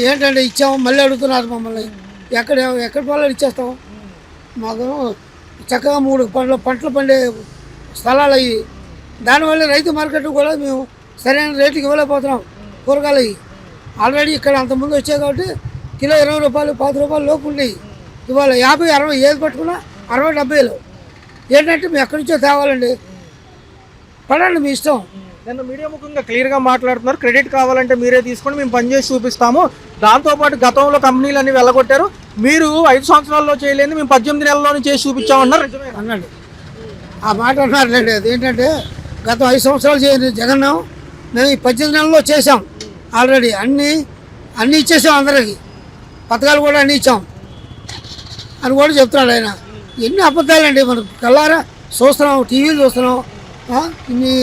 ఏంటంటే ఇచ్చాము మళ్ళీ అడుగుతున్నారు మమ్మల్ని. ఎక్కడ ఎక్కడ పొలాలు ఇచ్చేస్తాం? మాకు చక్కగా 3 పంటలు పండే స్థలాలు అయ్యి, దానివల్ల రైతు మార్కెట్ కూడా మేము సరైన రేటుకి ఇవ్వలేకపోతున్నాం. కూరగాయలు అయ్యి ఆల్రెడీ ఇక్కడ అంతకుముందు వచ్చాయి కాబట్టి కిలో 20 రూపాయలు 10 రూపాయలు లోపు ఉండేవి. ఇవాళ 50, 60 ఏది పట్టుకున్నా 60, 70. ఏంటంటే మేము ఎక్కడి నుంచో తేవాలండి. పడండి మీ ఇష్టం. నేను మీడియా ముఖంగా క్లియర్గా మాట్లాడుతున్నారు. క్రెడిట్ కావాలంటే మీరే తీసుకోండి, మేము పనిచేసి చూపిస్తాము. దాంతోపాటు గతంలో కంపెనీలు అన్ని వెళ్ళగొట్టారు, మీరు 5 సంవత్సరాల్లో చేయలేదు, మేము 18 నెలల్లోనే చేసి చూపించామన్నారు అన్నాడు. ఆ మాట అన్నారులేండి. అది ఏంటంటే గత 5 సంవత్సరాలు చేయని జగన్ మేము ఈ 18 నెలల్లో చేసాం. ఆల్రెడీ అన్నీ ఇచ్చేసాం, అందరికి పథకాలు కూడా అన్నీ ఇచ్చాం అని కూడా చెప్తున్నాడు ఆయన. ఎన్ని అబద్ధాలండి, మనకు కల్లారా చూస్తున్నాం, టీవీలు చూస్తున్నాం. ఇన్ని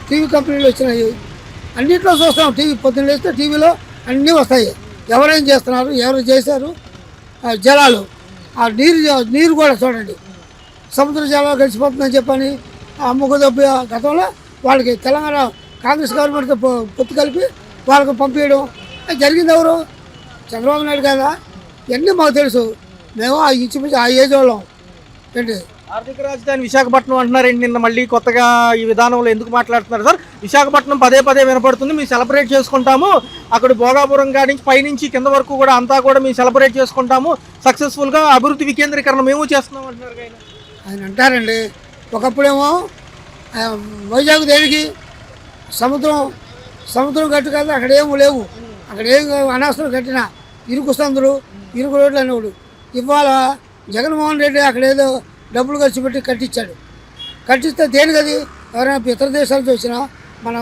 టీవీ కంపెనీలు వచ్చినాయి, అన్నింటిలో చూస్తున్నాం. టీవీ పొద్దున్న వేస్తే టీవీలో అన్నీ వస్తాయి. ఎవరేం చేస్తున్నారు, ఎవరు చేశారు. జలాలు, ఆ నీరు కూడా చూడండి, సముద్ర జలాలు కలిసిపోతుందని చెప్పని అమ్ముకుదబ్బి గతంలో వాళ్ళకి తెలంగాణ కాంగ్రెస్ గవర్నమెంట్తో పొత్తు కలిపి వాళ్ళకు పంపించడం జరిగింది. ఎవరు? చంద్రబాబు నాయుడు కదా. ఇవన్నీ మాకు తెలుసు. మేము ఇంచుమించు ఆ ఏజ్ వాళ్ళం. ఏంటి ఆర్థిక రాజధాని విశాఖపట్నం అంటున్నారండి. నిన్న మళ్ళీ కొత్తగా ఈ విధానంలో ఎందుకు మాట్లాడుతున్నారు సార్? విశాఖపట్నం పదే వినపడుతుంది, మేము సెలబ్రేట్ చేసుకుంటాము, అక్కడ భోగాపురం కాడి పైనుంచి కింద వరకు కూడా అంతా కూడా మేము సెలబ్రేట్ చేసుకుంటాము, సక్సెస్ఫుల్గా అభివృద్ధి వికేంద్రీకరణ మేము చేస్తున్నాం అంటున్నారు ఆయన అంటారండి. ఒకప్పుడేమో వైజాగ్ దేనికి సముద్రం గట్టు కదా, అక్కడ ఏమో లేవు, అక్కడ ఏం అనవసరం కట్టిన ఇరుకు సందులు, ఇరుకు రోడ్లు అనేవాడు. ఇవాళ జగన్మోహన్ రెడ్డి అక్కడ ఏదో డబ్బులు ఖర్చు పెట్టి కట్టించాడు. కట్టిస్తే దేనికది? ఎవరైనా ఇతర దేశాల నుంచి వచ్చినా, మన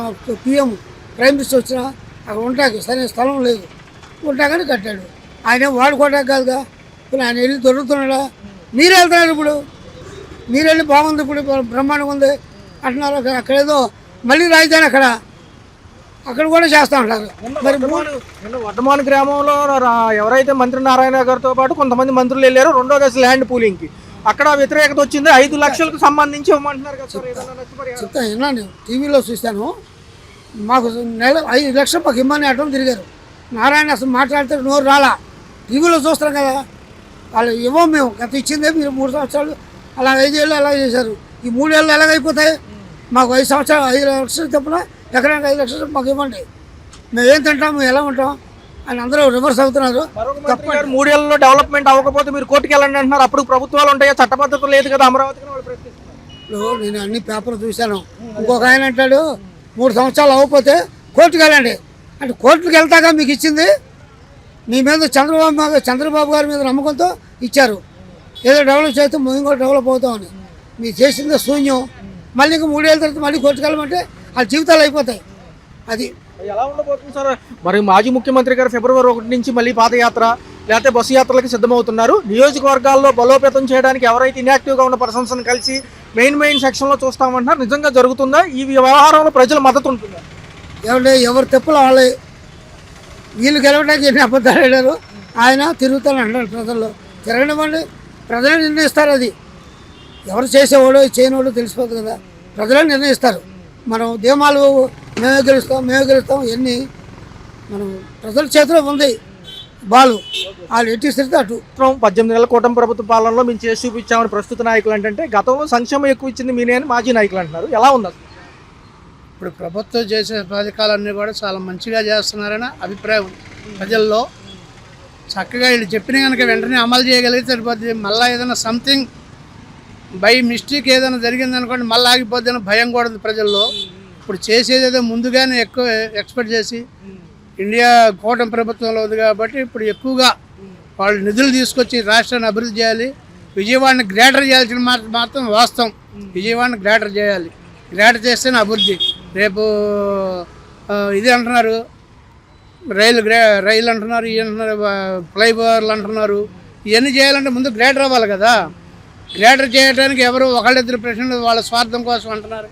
పిఎం ప్రైమ్ మినిస్టర్ వచ్చినా అక్కడ ఉంటాకి సరైన స్థలం లేదు, ఉంటాకని కట్టాడు. ఆయన వాడుకోవడానికి కాదుగా. ఇప్పుడు ఆయన వెళ్ళి దొరుకుతున్నాడా? మీరు వెళ్తున్నారు, ఇప్పుడు మీరు వెళ్ళి బాగుంది, ఇప్పుడు బ్రహ్మాండంగా ఉంది అంటున్నారు. అక్కడేదో మళ్ళీ రాజధాని అక్కడ కూడా చేస్తూ ఉంటారు. మరి వడ్డమాన గ్రామంలో ఎవరైతే మంత్రి నారాయణ గారితో పాటు కొంతమంది మంత్రులు వెళ్ళారు 2వ దశ ల్యాండ్ పూలింగ్కి, అక్కడ వ్యతిరేకత వచ్చింది. 5 లక్షలకు సంబంధించి ఇవ్వమంటున్నారు కదా సార్. చెప్తా విన్నాను, టీవీలో చూశాను. మాకు 5 లక్షలు మాకు ఇమ్మని అటం తిరిగారు. నారాయణ అసలు మాట్లాడితే నోరు రాలా. టీవీలో చూస్తాం కదా. వాళ్ళు ఇవ్వం మేము. గత ఇచ్చిందే మీరు 3 సంవత్సరాలు, అలా 5 ఏళ్ళు అలా చేశారు. ఈ 3 ఏళ్ళు ఎలాగైపోతాయి? మాకు 5 సంవత్సరాలు 5 లక్షలు తప్పున ఎకరానికి 5 లక్షలు మాకు ఇవ్వండి, మేము ఏం తింటాం, మేము ఎలా ఉంటాం అని అందరూ రివర్స్ అవుతున్నారు. 3 ఏళ్ళలో డెవలప్మెంట్ అవ్వకపోతే మీరు కోర్టుకు వెళ్ళండి అంటున్నారు. అప్పుడు ప్రభుత్వాలు ఉంటాయా? చట్టబద్ధత లేదు కదా అమరావతికి. నేను అన్ని పేపర్లు చూశాను. ఇంకొక ఆయన అంటాడు 3 సంవత్సరాలు అవ్వకపోతే కోర్టుకు వెళ్ళండి అంటే, కోర్టుకు వెళ్తాగా మీకు ఇచ్చింది? మీ మీద చంద్రబాబు గారి మీద నమ్మకంతో ఇచ్చారు. ఏదో డెవలప్ చేస్తే మేము కూడా డెవలప్ అవుతామని. మీరు చేసిందే శూన్యం. మళ్ళీ ఇంకా 3 ఏళ్ళ తర్వాత మళ్ళీ కోర్టుకు వెళ్ళమంటే వాళ్ళ జీవితాలు అయిపోతాయి. అది ఎలా ఉండబోతుంది సార్? మరి మాజీ ముఖ్యమంత్రి గారు ఫిబ్రవరి 1 నుంచి మళ్ళీ పాదయాత్ర లేకపోతే బస్సు యాత్రలకు సిద్ధమవుతున్నారు. నియోజకవర్గాల్లో బలోపేతం చేయడానికి ఎవరైతే ఇన్యాక్టివ్గా ఉన్న పర్సన్స్ని కలిసి మెయిన్ సెక్షన్లో చూస్తామంటున్నారు. నిజంగా జరుగుతుందా? ఈ వ్యవహారంలో ప్రజల మద్దతు ఉంటుందా? ఎవరు తెప్పులు వాళ్ళే. వీళ్ళు గెలవడానికి ఎన్ని అబద్ధాలు ఆడారు. ఆయన తిరుగుతాను అంటారు. ప్రజల్లో తిరగనివ్వండి, ప్రజలే నిర్ణయిస్తారు. అది ఎవరు చేసేవాడో చేయనివాడో తెలిసిపోతుంది కదా. ప్రజలే నిర్ణయిస్తారు. మనం ధీమాలు మేమే గెలుస్తాం ఎన్ని మనం ప్రజల చేతిలో ఉంది బాలు. వాళ్ళు ఎట్టిస్తే అటు 18 నెలల కూటమి ప్రభుత్వ పాలనలో మేము చేసి చూపించామని ప్రస్తుత నాయకులు అంటే, గతంలో సంక్షేమం ఎక్కువ ఇచ్చింది మీనే అని మాజీ నాయకులు అంటున్నారు. ఎలా ఉంది అసలు? ఇప్పుడు ప్రభుత్వం చేసే పథకాలన్నీ కూడా చాలా మంచిగా చేస్తున్నారని అభిప్రాయం ప్రజల్లో. చక్కగా వీళ్ళు చెప్పిన కనుక వెంటనే అమలు చేయగలిగితే సరిపోతుంది. మళ్ళీ ఏదైనా సంథింగ్ బై మిస్టేక్ ఏదైనా జరిగిందనుకోండి మళ్ళీ ఆగిపోద్దని భయం కూడా ఉంది ప్రజల్లో. ఇప్పుడు చేసేది ఏదో ముందుగానే ఎక్కువ ఎక్స్పెక్ట్ చేసి, ఇండియా కూటమి ప్రభుత్వంలో ఉంది కాబట్టి ఇప్పుడు ఎక్కువగా వాళ్ళు నిధులు తీసుకొచ్చి రాష్ట్రాన్ని అభివృద్ధి చేయాలి. విజయవాడని గ్రేటర్ చేయాల్సిన మాత్రం వాస్తవం. విజయవాడని గ్రేటర్ చేయాలి. గ్రేటర్ చేస్తేనే అభివృద్ధి. రేపు ఇది అంటున్నారు, రైలు అంటున్నారు, ఇవి అంటున్నారు, ఫ్లైఓవర్లు అంటున్నారు. ఇవన్నీ చేయాలంటే ముందు గ్రేటర్ అవ్వాలి కదా. గ్రేటర్ చేయడానికి ఎవరు ఒకళ్ళిద్దరు ప్రశ్నలు వాళ్ళ స్వార్థం కోసం అంటున్నారు.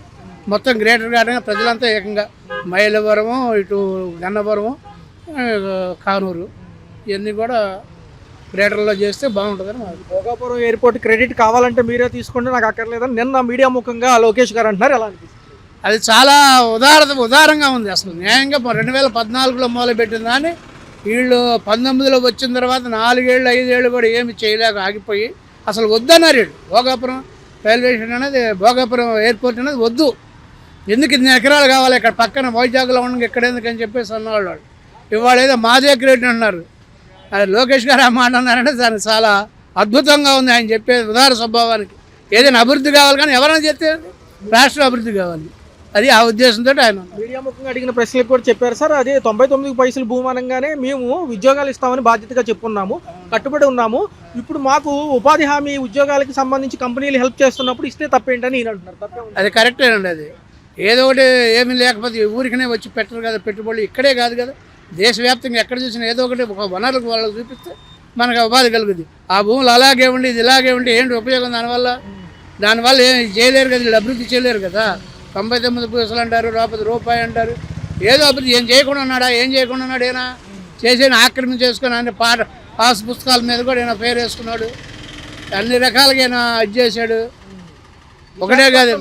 మొత్తం గ్రేటర్ కావడానికి ప్రజలంతా ఏకంగా మైలవరము, ఇటు గన్నవరము, కానూరు ఇవన్నీ కూడా గ్రేటర్లో చేస్తే బాగుంటుందని మాది. భోగాపురం ఎయిర్పోర్ట్ క్రెడిట్ కావాలంటే మీరే తీసుకోండి, నాకు అక్కర్లేదని నిన్న మీడియా ముఖంగా లోకేష్ గారు అంటున్నారు. ఎలా అనిపిస్తుంది? అది చాలా ఉదారంగా ఉంది. అసలు న్యాయంగా 2014లో మొదలుపెట్టిన దాన్ని వీళ్ళు 19లో వచ్చిన తర్వాత 4 ఏళ్ళు 5 ఏళ్ళు కూడా ఏమి చేయలేక ఆగిపోయి అసలు వద్దన్నారు వీళ్ళు. భోగాపురం రైల్వే స్టేషన్ అనేది, భోగాపురం ఎయిర్పోర్ట్ అనేది వద్దు, ఎందుకు 2 ఎకరాలు కావాలి ఇక్కడ పక్కన వైజాగ్లో ఉండగా ఇక్కడ ఎందుకని చెప్పేసి అన్నవాళ్ళు వాళ్ళు. ఇవాళ ఏదో మాదే గ్రేట్ అన్నారు. అది లోకేష్ గారు ఆ మాట అన్నారంటే దానికి చాలా అద్భుతంగా ఉంది ఆయన చెప్పేది ఉదార స్వభావానికి. ఏదైనా అభివృద్ధి కావాలి కానీ ఎవరైనా చెప్తే రాష్ట్రం అభివృద్ధి కావాలి, అది ఆ ఉద్దేశంతో ఆయన మీడియా ముఖంగా అడిగిన ప్రశ్నలకు కూడా చెప్పారు సార్. అదే 99 పైసలు భూమానంగానే మేము ఉద్యోగాలు ఇస్తామని బాధ్యతగా చెప్పున్నాము, కట్టుబడి ఉన్నాము. ఇప్పుడు మాకు ఉపాధి హామీ ఉద్యోగాలకి సంబంధించి కంపెనీలు హెల్ప్ చేస్తున్నప్పుడు ఇస్తే తప్పేంటని ఈయన అంటున్నారు. తప్పే ఉంది. అది కరెక్టేనండి. అది ఏదో ఒకటి ఏమీ లేకపోతే ఊరికనే వచ్చి పెట్టరు కదా పెట్టుబడులు, ఇక్కడే కాదు కదా దేశవ్యాప్తంగా ఎక్కడ చూసినా ఏదో ఒకటి ఒక వనరులకు వాళ్ళకి చూపిస్తే మనకు ఉపాధి కలుగుతుంది. ఆ భూములు అలాగే ఉండి ఇది ఇలాగే ఉండి ఏంటి ఉపయోగం దానివల్ల ఏం చేయలేరు కదా, వీళ్ళు అభివృద్ధి చేయలేరు కదా. 99 పైసలు అంటారు, లేకపోతే రూపాయి అంటారు, ఏదో అభివృద్ధి ఏం చేయకుండా ఉన్నాడా, ఏం చేయకుండా ఉన్నాడు ఏనా చేసేనా ఆక్రమించేసుకుని ఆయన పాస్ పుస్తకాల మీద కూడా ఈయన పేరు వేసుకున్నాడు, అన్ని రకాలుగా ఈయన ఇది చేశాడు. ఒకటే కాదు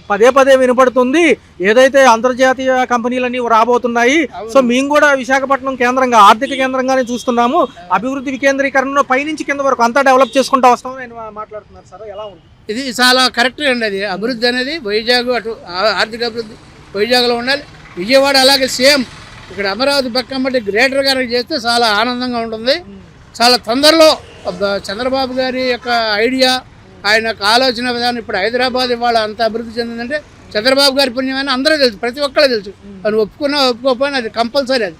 పదే పదే వినపడుతుంది ఏదైతే అంతర్జాతీయ కంపెనీలన్నీ రాబోతున్నాయి. సో మేము కూడా విశాఖపట్నం కేంద్రంగా ఆర్థిక కేంద్రంగానే చూస్తున్నాము, అభివృద్ధి వికేంద్రీకరణలో పైనుంచి కింద వరకు అంతా డెవలప్ చేసుకుంటూ వస్తామని ఆయన మాట్లాడుతున్నారు సార్. ఎలా ఉంది ఇది? చాలా కరెక్ట్ అండి. అది అభివృద్ధి అనేది వైజాగ్ అటు ఆర్థిక అభివృద్ధి వైజాగ్లో ఉండాలి, విజయవాడ అలాగే సేమ్ ఇక్కడ అమరావతి పక్కన బట్టి గ్రేటర్ గారికి చేస్తే చాలా ఆనందంగా ఉంటుంది. చాలా తొందరలో చంద్రబాబు గారి యొక్క ఐడియా, ఆయన యొక్క ఆలోచన విధానం, ఇప్పుడు హైదరాబాద్ ఇవాళ అంత అభివృద్ధి చెందిందంటే చంద్రబాబు గారి పుణ్యమని అందరూ తెలుసు, ప్రతి ఒక్కళ్ళు తెలుసు. అని ఒప్పుకున్నా ఒప్పుకోకపోయినా అది కంపల్సరీ, అది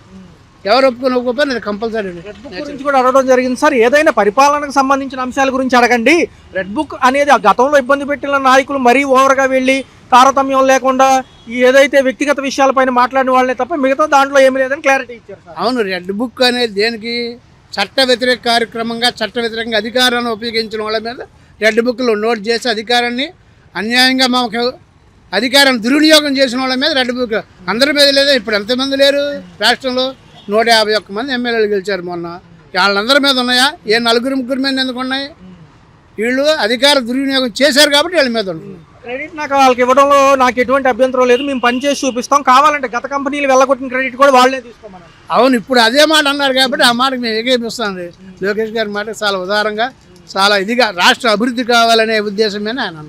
ఎవరు ఒప్పుకున్నా ఒప్పుకోకపోయినా అది కంపల్సరీ. రెడ్ బుక్ గురించి కూడా అడగడం జరిగింది సార్. ఏదైనా పరిపాలనకు సంబంధించిన అంశాల గురించి అడగండి. రెడ్ బుక్ అనేది ఆ గతంలో ఇబ్బంది పెట్టిన నాయకులు మరీ ఓవర్గా వెళ్ళి తారతమ్యం లేకుండా ఏదైతే వ్యక్తిగత విషయాలపైన మాట్లాడిన వాళ్ళే తప్ప మిగతా దాంట్లో ఏమీ లేదని క్లారిటీ ఇచ్చారు సార్. అవును, రెడ్ బుక్ అనేది దేనికి? చట్ట వ్యతిరేక కార్యక్రమంగా చట్ట వ్యతిరేకంగా అధికారాన్ని ఉపయోగించిన వాళ్ళ మీద రెడ్ బుక్లో నోట్ చేసి అధికారాన్ని అన్యాయంగా మాకు అధికారాన్ని దుర్వినియోగం చేసిన వాళ్ళ మీద రెడ్ బుక్. అందరి మీద లేదా? ఇప్పుడు ఎంతమంది లేరు రాష్ట్రంలో? 151 మంది ఎమ్మెల్యేలు గెలిచారు మొన్న. వాళ్ళందరి మీద ఉన్నాయా? ఏ 4-3 మీద ఎందుకు ఉన్నాయి? వీళ్ళు అధికార దుర్వినియోగం చేశారు కాబట్టి వీళ్ళ మీద ఉన్నాయి. క్రెడిట్ నాకు వాళ్ళకి ఇవ్వడంలో నాకు ఎటువంటి అభ్యంతరం లేదు, మేము పనిచేసి చూపిస్తాం, కావాలంటే గత కంపెనీలు వెళ్ళగొట్టిన క్రెడిట్ కూడా వాళ్ళే తీసుకోమన్నారు. అవును, ఇప్పుడు అదే మాట అన్నారు కాబట్టి ఆ మాటకు మేము ఏకీపిస్తాం. లోకేష్ గారి మాట చాలా ఉదారంగా చాలా ఇదిగా రాష్ట్ర అభివృద్ధి కావాలనే ఉద్దేశమేనే ఆయన అన్నారు.